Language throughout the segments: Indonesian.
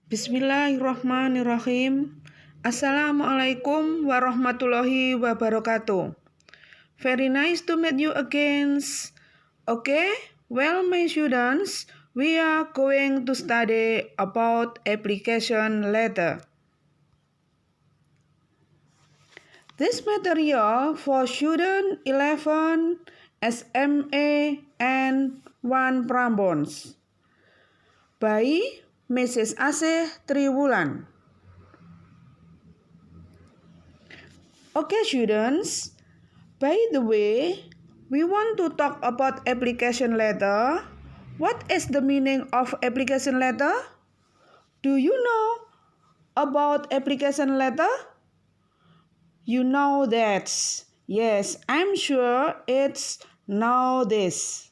Bismillahirrahmanirrahim. Assalamualaikum warahmatullahi wabarakatuh. Very nice to meet you again. Okay, well, my students, we are going to study about application letter. This material for student 11 SMA and 1 Prambors by Mrs. Asih Triwulan. Okay, students. By the way, we want to talk about application letter. What is the meaning of application letter? Do you know about application letter? You know that. Yes, I'm sure it's know this.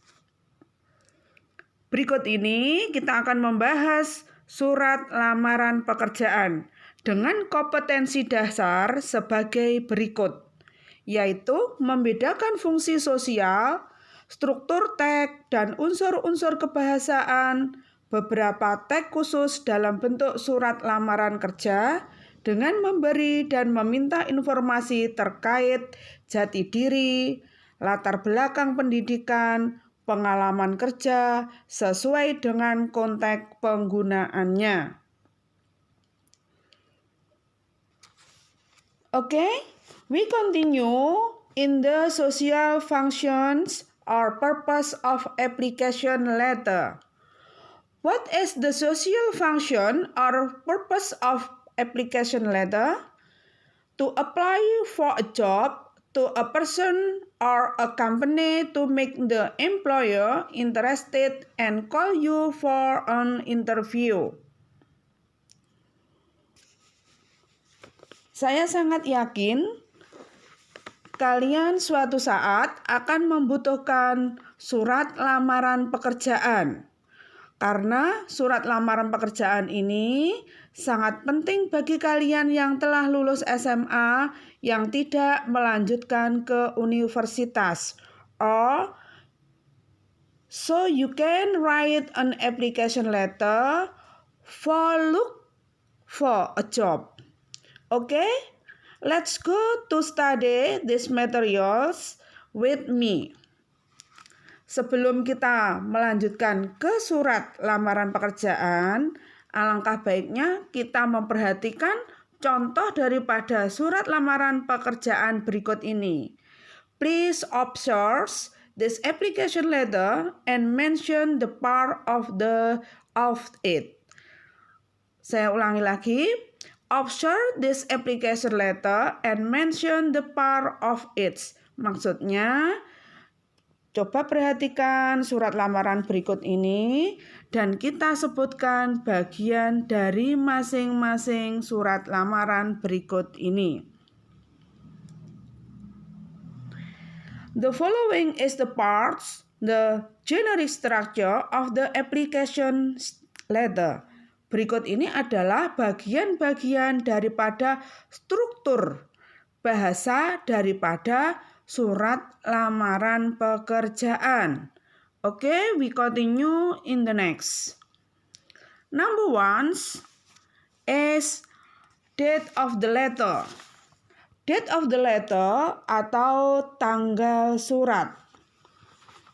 Berikut ini kita akan membahas surat lamaran pekerjaan dengan kompetensi dasar sebagai berikut, yaitu membedakan fungsi sosial, struktur teks, dan unsur-unsur kebahasaan, beberapa teks khusus dalam bentuk surat lamaran kerja, dengan memberi dan meminta informasi terkait jati diri, latar belakang pendidikan, pengalaman kerja sesuai dengan konteks penggunaannya. Okay, we continue in the social functions or purpose of application letter. What is the social function or purpose of application letter? To apply for a job to a person or a company to make the employer interested and call you for an interview. Saya sangat yakin kalian suatu saat akan membutuhkan surat lamaran pekerjaan. Karena surat lamaran pekerjaan ini sangat penting bagi kalian yang telah lulus SMA yang tidak melanjutkan ke universitas. Or so you can write an application letter look for a job. Okay, let's go to study these materials with me. Sebelum kita melanjutkan ke surat lamaran pekerjaan, alangkah baiknya kita memperhatikan contoh daripada surat lamaran pekerjaan berikut ini. Please observe this application letter and mention the part of it. Saya ulangi lagi. Observe this application letter and mention the part of it. Maksudnya, coba perhatikan surat lamaran berikut ini dan kita sebutkan bagian dari masing-masing surat lamaran berikut ini. The following is the parts, the generic structure of the application letter. Berikut ini adalah bagian-bagian daripada struktur bahasa daripada surat lamaran pekerjaan. Okay, we continue in the next. Number 1 is date of the letter. Date of the letter atau tanggal surat.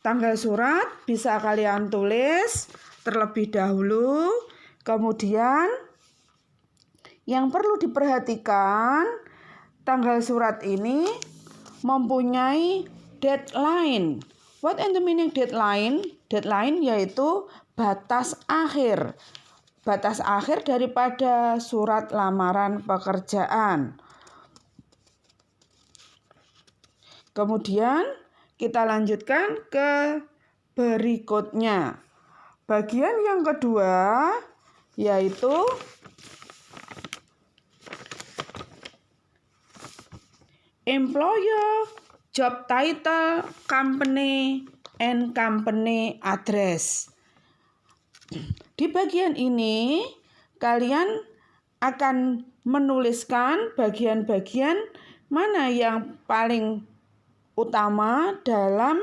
Tanggal surat bisa kalian tulis terlebih dahulu. Kemudian yang perlu diperhatikan, tanggal surat ini mempunyai deadline. What is the meaning deadline? Deadline yaitu batas akhir. Batas akhir daripada surat lamaran pekerjaan. Kemudian kita lanjutkan ke berikutnya. Bagian yang kedua yaitu employer, job title, company, and company address. Di bagian ini, kalian akan menuliskan bagian-bagian mana yang paling utama dalam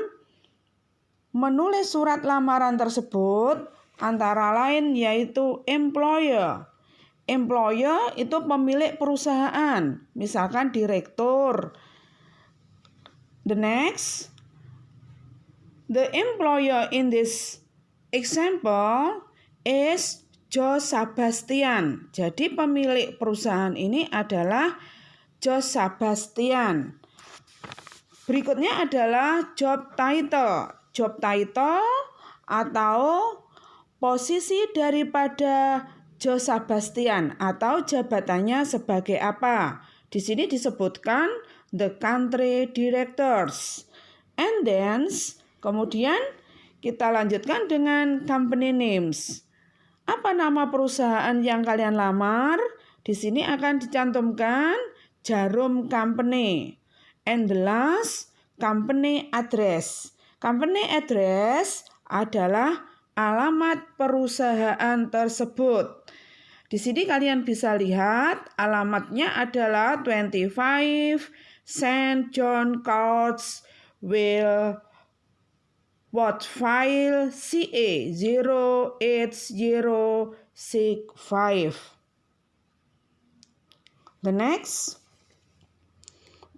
menulis surat lamaran tersebut, antara lain yaitu employer. Employer itu pemilik perusahaan, misalkan direktur. The next, the employer in this example is Joe Sebastian. Jadi pemilik perusahaan ini adalah Joe Sebastian. Berikutnya adalah job title. Job title atau posisi daripada Joe Sebastian atau jabatannya sebagai apa. Di sini disebutkan the country directors. And then kemudian kita lanjutkan dengan company names. Apa nama perusahaan yang kalian lamar? Di sini akan dicantumkan Jarum Company. And the last, company address. Company address adalah alamat perusahaan tersebut. Di sini kalian bisa lihat alamatnya adalah 25 St. John Court, Woodville, CA 08065. The next.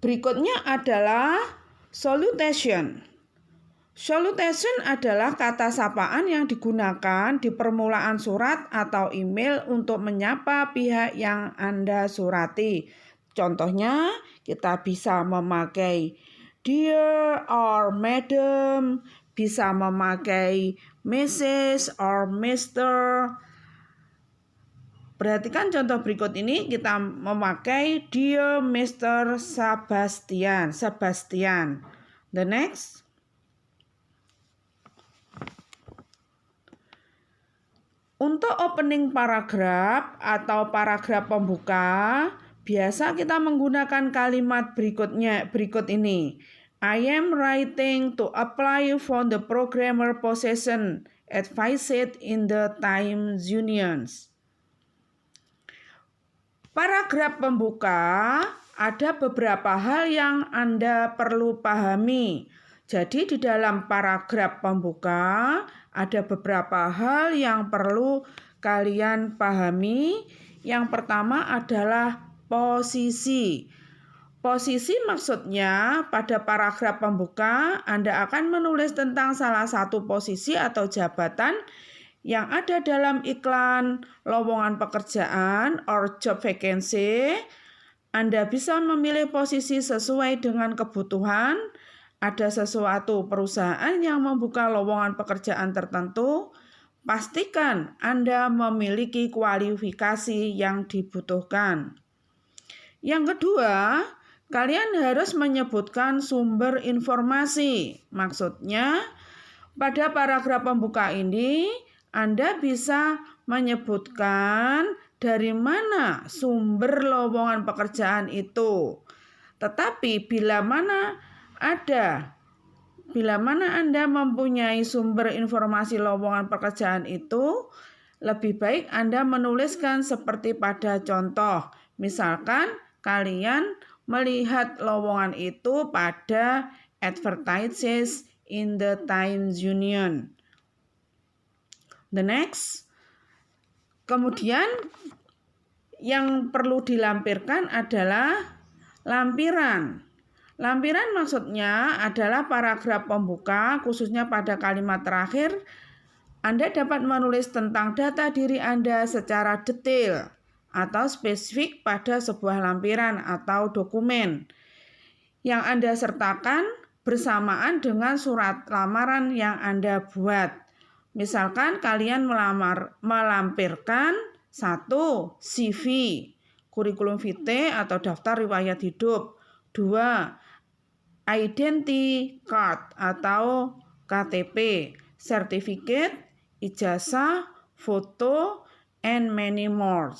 Berikutnya adalah salutation. Salutation adalah kata sapaan yang digunakan di permulaan surat atau email untuk menyapa pihak yang Anda surati. Contohnya, kita bisa memakai dear or madam, bisa memakai Mrs. or Mr. Perhatikan contoh berikut ini, kita memakai Dear Mr. Sebastian. The next. Untuk opening paragraph atau paragraf pembuka, biasa kita menggunakan kalimat berikut ini. I am writing to apply for the programmer position advised in the Times Unions. Paragraf pembuka ada beberapa hal yang Anda perlu pahami. Jadi di dalam paragraf pembuka ada beberapa hal yang perlu kalian pahami. Yang pertama adalah posisi. Posisi maksudnya pada paragraf pembuka Anda akan menulis tentang salah satu posisi atau jabatan yang ada dalam iklan lowongan pekerjaan or job vacancy. Anda bisa memilih posisi sesuai dengan kebutuhan. Ada sesuatu perusahaan yang membuka lowongan pekerjaan tertentu, pastikan Anda memiliki kualifikasi yang dibutuhkan. Yang kedua, kalian harus menyebutkan sumber informasi. Maksudnya, pada paragraf pembuka ini, Anda bisa menyebutkan dari mana sumber lowongan pekerjaan itu. Tetapi bila mana Anda mempunyai sumber informasi lowongan pekerjaan itu, lebih baik Anda menuliskan seperti pada contoh. Misalkan kalian melihat lowongan itu pada advertises in the Times Union. The next. Kemudian yang perlu dilampirkan adalah lampiran. Lampiran maksudnya adalah paragraf pembuka, khususnya pada kalimat terakhir. Anda dapat menulis tentang data diri Anda secara detail atau spesifik pada sebuah lampiran atau dokumen yang Anda sertakan bersamaan dengan surat lamaran yang Anda buat. Misalkan kalian melampirkan 1. CV, kurikulum vitae atau daftar riwayat hidup. 2. Identity card atau KTP, certificate, ijazah, foto, and many more.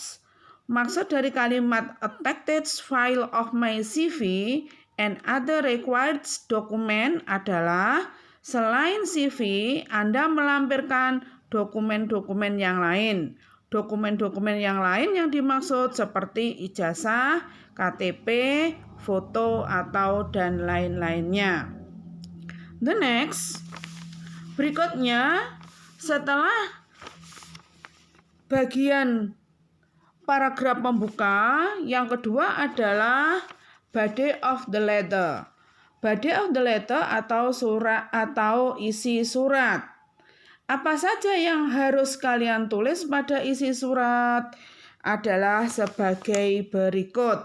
Maksud dari kalimat attached file of my CV and other required document adalah selain CV, Anda melampirkan dokumen-dokumen yang lain. Dokumen-dokumen yang lain yang dimaksud seperti ijazah, KTP, foto, atau dan lain-lainnya. The next. Berikutnya, setelah bagian paragraf pembuka. Yang kedua adalah body of the letter. Body of the letter atau surat atau isi surat. Apa saja yang harus kalian tulis pada isi surat adalah sebagai berikut.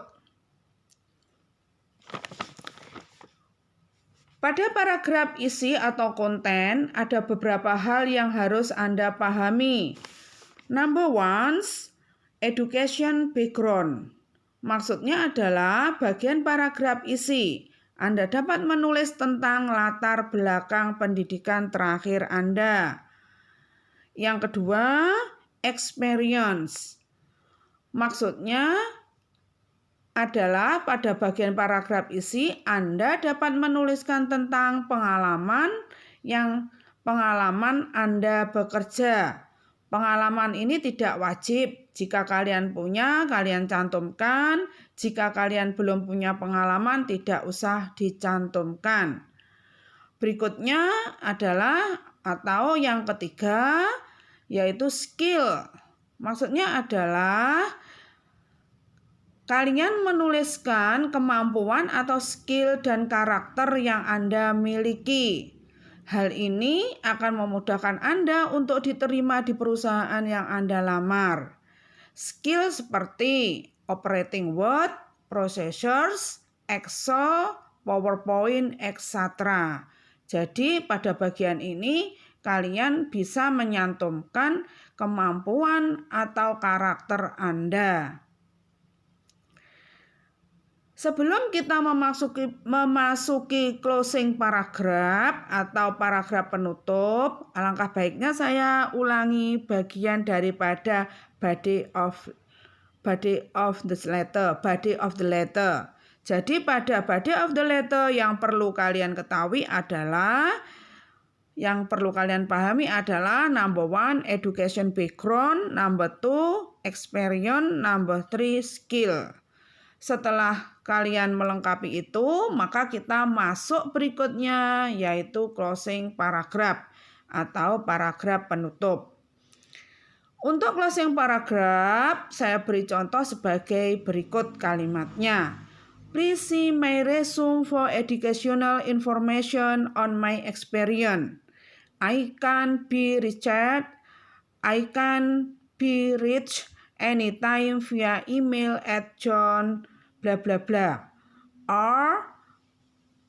Pada paragraf isi atau konten ada beberapa hal yang harus Anda pahami. Number one, education background. Maksudnya adalah bagian paragraf isi. Anda dapat menulis tentang latar belakang pendidikan terakhir Anda. Yang kedua, experience. Maksudnya adalah pada bagian paragraf isi Anda dapat menuliskan tentang pengalaman Anda bekerja. Pengalaman ini tidak wajib. Jika kalian punya, kalian cantumkan. Jika kalian belum punya pengalaman, tidak usah dicantumkan. Berikutnya adalah atau yang ketiga, yaitu skill. Maksudnya adalah kalian menuliskan kemampuan atau skill dan karakter yang Anda miliki. Hal ini akan memudahkan Anda untuk diterima di perusahaan yang Anda lamar. Skill seperti operating Word, processors, Excel, PowerPoint, etc. Jadi pada bagian ini kalian bisa menyantumkan kemampuan atau karakter Anda. Sebelum kita memasuki closing paragraph atau paragraf penutup, alangkah baiknya saya ulangi bagian daripada body of the letter. Jadi pada body of the letter yang perlu kalian ketahui adalah number one, education background, number two, experience, number three, skill. Setelah kalian melengkapi itu, maka kita masuk berikutnya, yaitu closing paragraph atau paragraf penutup. Untuk closing paragraph, saya beri contoh sebagai berikut kalimatnya. Please see my resume for educational information on my experience. I can be reached anytime via email at john blah blah blah or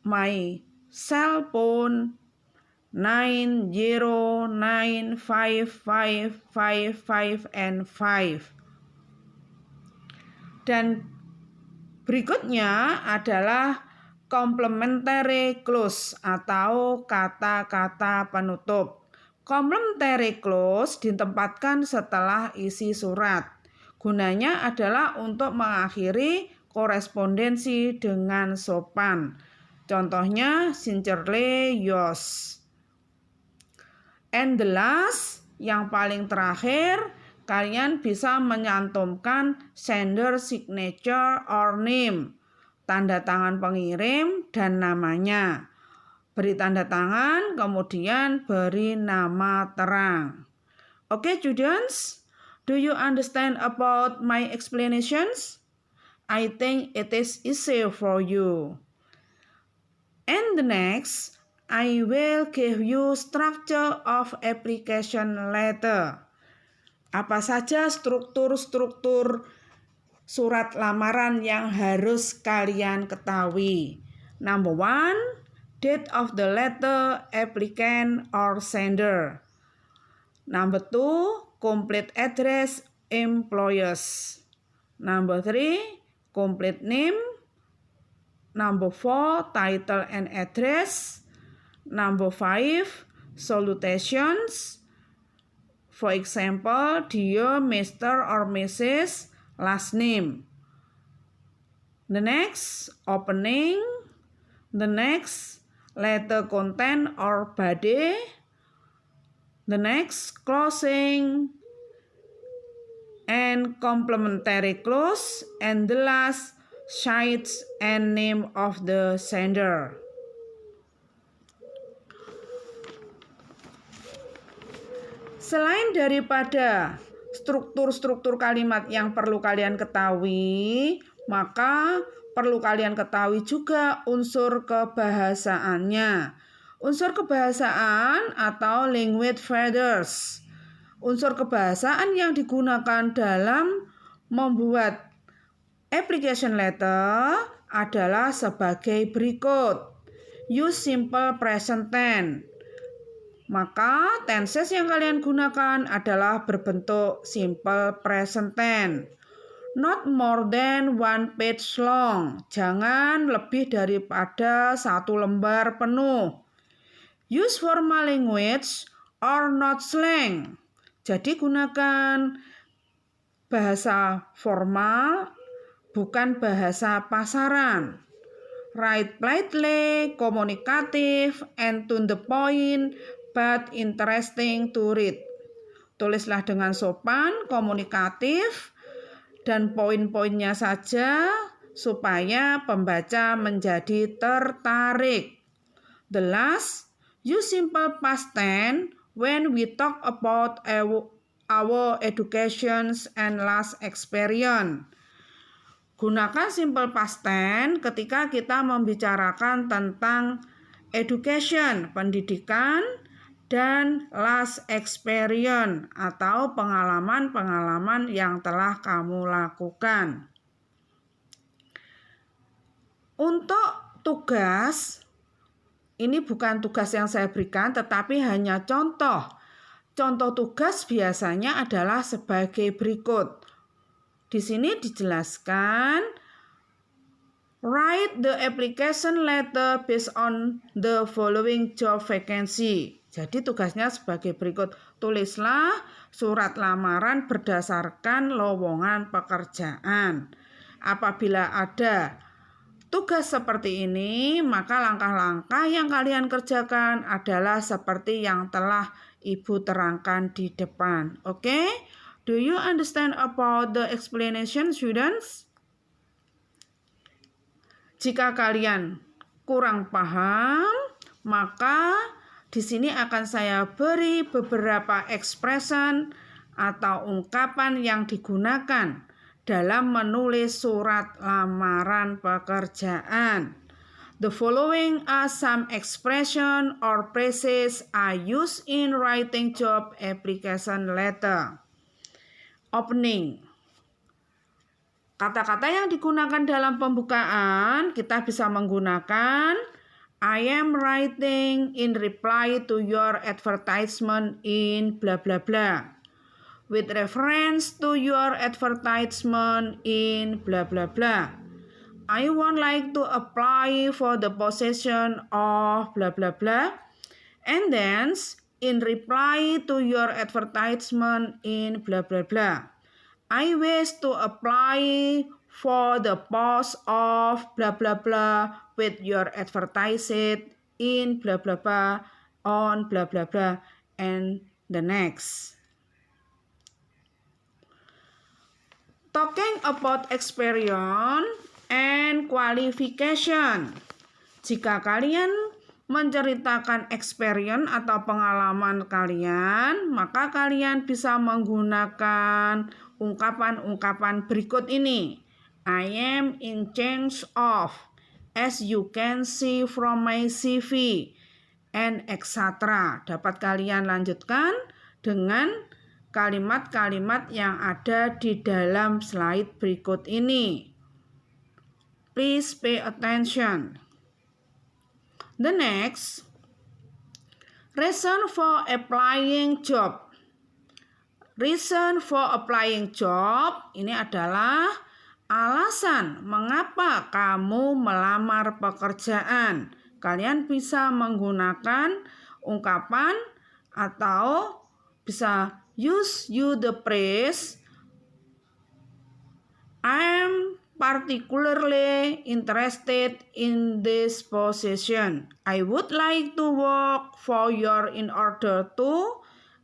my cell phone 9095555 and 5. Dan berikutnya adalah complementary clause atau kata-kata penutup. Complementary clause ditempatkan setelah isi surat. Gunanya adalah untuk mengakhiri korespondensi dengan sopan. Contohnya sincerely yours. And the last, yang paling terakhir, kalian bisa menyantumkan sender signature or name, tanda tangan pengirim dan namanya. Beri tanda tangan, kemudian beri nama terang. Okay, students? Do you understand about my explanations? I think it is easier for you. And the next, I will give you structure of application letter. Apa saja struktur-struktur surat lamaran yang harus kalian ketahui? Number one, date of the letter, applicant or sender. Number two, complete address, employers. Number three, complete name. Number four, title and address. Number five, salutations. For example, dear Mr. or Mrs. last name. The next, opening. The next, letter content or body. The next, closing. And complementary clause. And the last, sites and name of the sender. Selain daripada struktur-struktur kalimat yang perlu kalian ketahui, maka perlu kalian ketahui juga unsur kebahasaannya. Unsur kebahasaan atau language feathers. Unsur kebahasaan yang digunakan dalam membuat application letter adalah sebagai berikut. Use simple present tense. Maka tenses yang kalian gunakan adalah berbentuk simple present tense. Not more than one page long. Jangan lebih daripada 1 lembar penuh. Use formal language or not slang. Jadi gunakan bahasa formal, bukan bahasa pasaran. Write politely, komunikatif, and to the point, but interesting to read. Tulislah dengan sopan, komunikatif, dan poin-poinnya saja supaya pembaca menjadi tertarik. The last, use simple past tense when we talk about our educations and last experience. Gunakan simple past tense ketika kita membicarakan tentang education, pendidikan, dan last experience atau pengalaman-pengalaman yang telah kamu lakukan. Untuk tugas, ini bukan tugas yang saya berikan, tetapi hanya contoh. Contoh tugas biasanya adalah sebagai berikut. Di sini dijelaskan, write the application letter based on the following job vacancy. Jadi tugasnya sebagai berikut. Tulislah surat lamaran berdasarkan lowongan pekerjaan. Apabila ada tugas seperti ini, maka langkah-langkah yang kalian kerjakan adalah seperti yang telah Ibu terangkan di depan. Oke? Do you understand about the explanation, students? Jika kalian kurang paham, maka di sini akan saya beri beberapa expression atau ungkapan yang digunakan dalam menulis surat lamaran pekerjaan. The following are some expression or phrases are used in writing job application letter. Opening. Kata-kata yang digunakan dalam pembukaan, kita bisa menggunakan I am writing in reply to your advertisement in bla bla bla. With reference to your advertisement in bla bla bla. I would like to apply for the position of bla bla bla. And then in reply to your advertisement in bla bla bla. I wish to apply for the post of bla bla bla with your advertisement in bla bla bla on bla bla bla and the next. Talking about experience and qualification. Jika kalian menceritakan experience atau pengalaman kalian, maka kalian bisa menggunakan ungkapan-ungkapan berikut ini. I am in change of, as you can see from my CV, and etc. Dapat kalian lanjutkan dengan kalimat-kalimat yang ada di dalam slide berikut ini. Please pay attention. The next, reason for applying job. Reason for applying job ini adalah alasan mengapa kamu melamar pekerjaan. Kalian bisa menggunakan ungkapan atau bisa use the phrase I am particularly interested in this position. I would like to work for you in order to.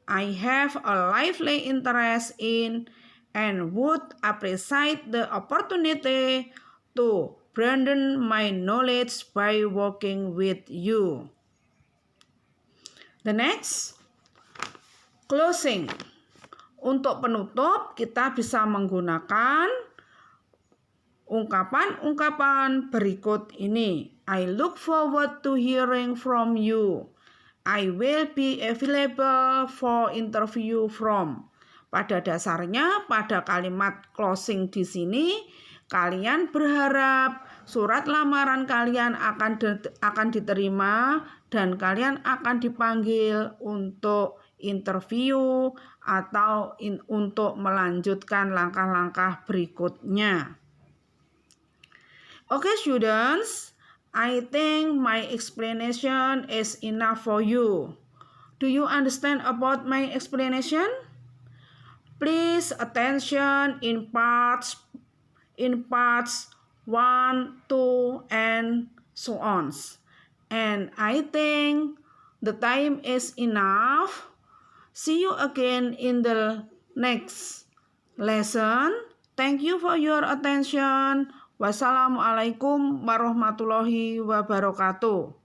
I have a lively interest in and would appreciate the opportunity to broaden my knowledge by working with you. The next, closing. Untuk penutup, kita bisa menggunakan ungkapan-ungkapan berikut ini. I look forward to hearing from you. I will be available for interview from. Pada dasarnya, pada kalimat closing di sini, kalian berharap surat lamaran kalian akan diterima dan kalian akan dipanggil untuk interview atau untuk melanjutkan langkah-langkah berikutnya. Okay, students, I think my explanation is enough for you. Do you understand about my explanation? Please attention in parts 1, 2, and so on. And I think the time is enough. See you again in the next lesson. Thank you for your attention. Wassalamualaikum warahmatullahi wabarakatuh.